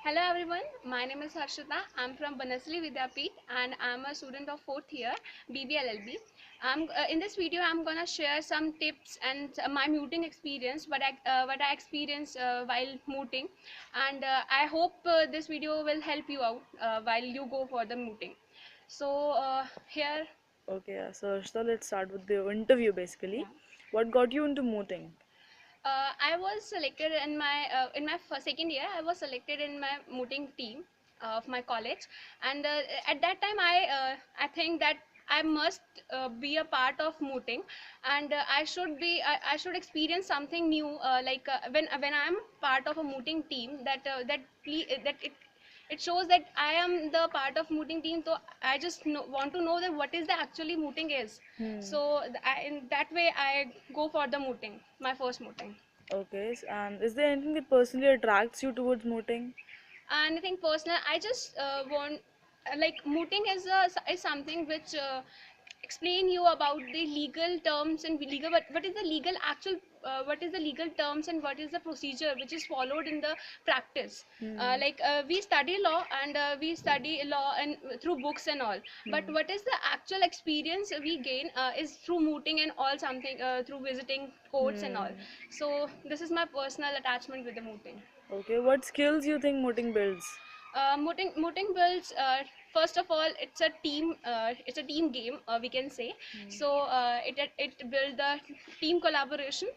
Hello everyone, my name is Harshita. I'm from Bansthali Vidyapith and I'm a student of 4th year BBLLB. In this video I'm gonna share some tips and my mooting experience, what I experienced while mooting, and I hope this video will help you out while you go for the mooting. So here, Okay, so let's start with the interview basically. yeah. What got you into mooting? I was selected in my second year. I was selected in my mooting team of my college, and at that time I think that I must be a part of mooting, and I should experience something new. When I am part of a mooting team, that it shows that I am the part of mooting team. So I just want to know that what is the actually mooting is. Hmm. So in that way I go for the mooting, my first mooting. Okay, and is there anything that personally attracts you towards mooting? And I think personal, I just want like mooting is something which explain you about the legal terms and legal what is the legal actual what is the legal terms and what is the procedure which is followed in the practice. Hmm. We study law and we study law and through books and all, but Hmm. what is the actual experience we gain is through mooting and all, something through visiting courts and all. Hmm. So this is my personal attachment with the mooting. Okay, what skills you think mooting builds? Mooting builds, first of all, it's a team game, we can say. So it builds the team collaboration,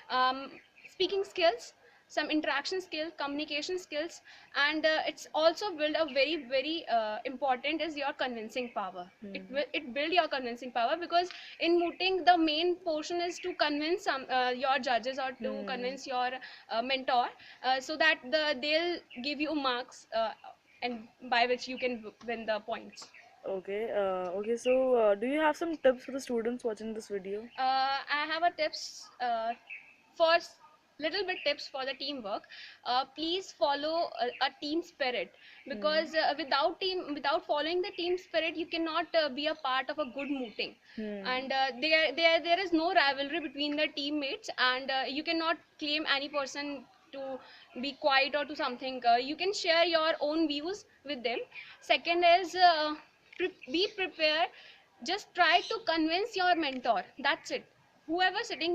um, speaking skills, some interaction skills, communication skills, and it's also build a very important is your convincing power. Hmm. It build your convincing power, because in mooting the main portion is to convince your judges, or to Hmm. convince your mentor, so that they'll give you marks, and by which you can win the points. Okay, so do you have some tips for the students watching this video? I have a tips for little bit tips for the teamwork. Please follow a team spirit, Hmm. because without following the team spirit you cannot be a part of a good mooting. Hmm. And there is no rivalry between the teammates, and you cannot claim any person to be quiet or to something. You can share your own views with them. Second is be prepared. Just try to convince your mentor, that's it. Whoever sitting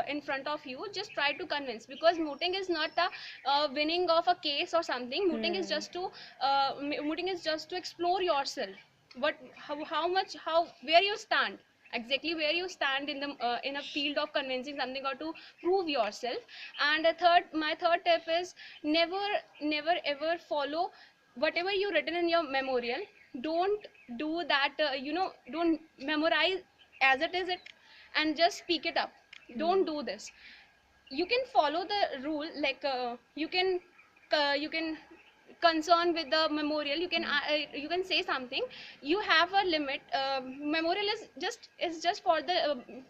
in front of you, just try to convince, because mooting is not a winning of a case or something. Hmm. Mooting is just to explore yourself, how much, how where you stand, exactly where you stand in a field of convincing something, or to prove yourself. And my third tip is never ever follow whatever you written in your memorial. Don't do that, don't memorize as it is it, and just speak it up. Hmm. Don't do this. You can follow the rule, like you can concern with the memorial, you can say something. You have a limit. Memorial is just for the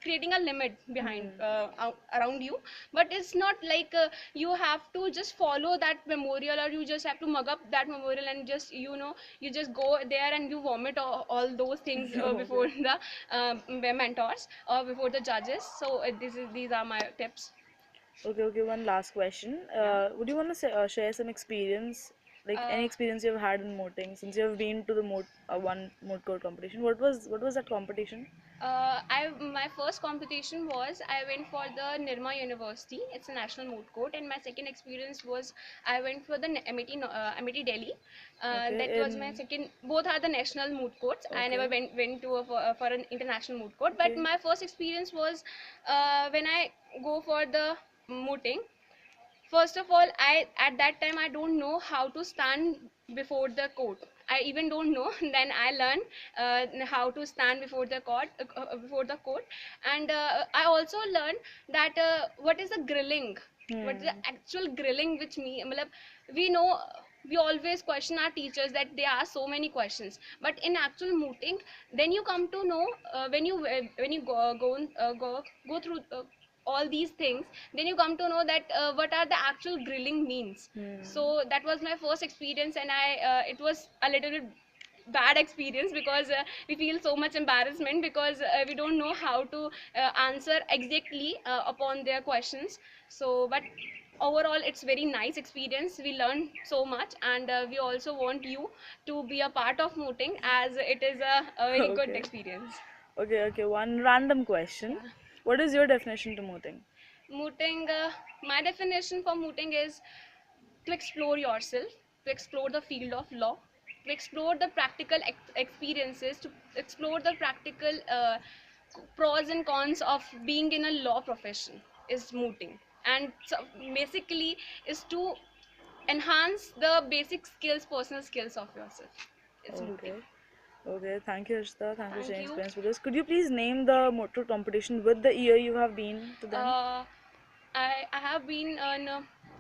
creating a limit behind Hmm. around you, but it's not like you have to just follow that memorial, or you just have to mug up that memorial, and just you just go there and you vomit all those things before Okay. the mentors or before the judges. So these are my tips. Okay, one last question. Yeah. Would you want to share some experience, like any Uh, experience you've had in moting since you have been to the one moot court competition? What was that competition? my first competition was I went for the Nirma University. It's a national moot court, and my second experience was I went for the MET Delhi. That Okay, was my second. Both are the national moot courts. I never okay, went to for an international moot court. But okay. my first experience was when I go for the mooting. First of all, I at that time I don't know how to stand before the court. I even don't know. Then I learned how to stand before the court, and I also learned that what is the grilling, what is the Hmm. actual grilling, which me, matlab, we know. We always question our teachers that they ask so many questions, but in actual mooting, then you come to know when you go through all these things, then you come to know that what are the actual grilling means. Hmm. So that was my first experience, and I it was a little bit bad experience, because we feel so much embarrassment, because we don't know how to answer exactly upon their questions. So but overall it's very nice experience. We learn so much, and we also want you to be a part of mooting, as it is a very good Okay. experience. Okay. One random question. Yeah. What is your definition to mooting? Mooting, my definition for mooting is to explore yourself, to explore the field of law, to explore the practical experiences, to explore the practical pros and cons of being in a law profession is mooting. And so basically is to enhance the basic skills, personal skills of yourself. It's mooting. Okay. Okay, thank you, Harshita. Thanks for Thank sharing you. experience with us. Could you please name the motor competition with the year you have been to them? Uh, I have been in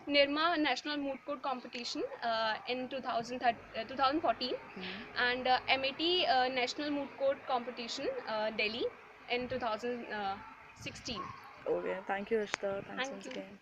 Nirma National Moot Court competition in 2014, and MAT National Moot Court competition, Delhi, in 2016. Okay, thank you, Harshita. Thanks Thank once you. again.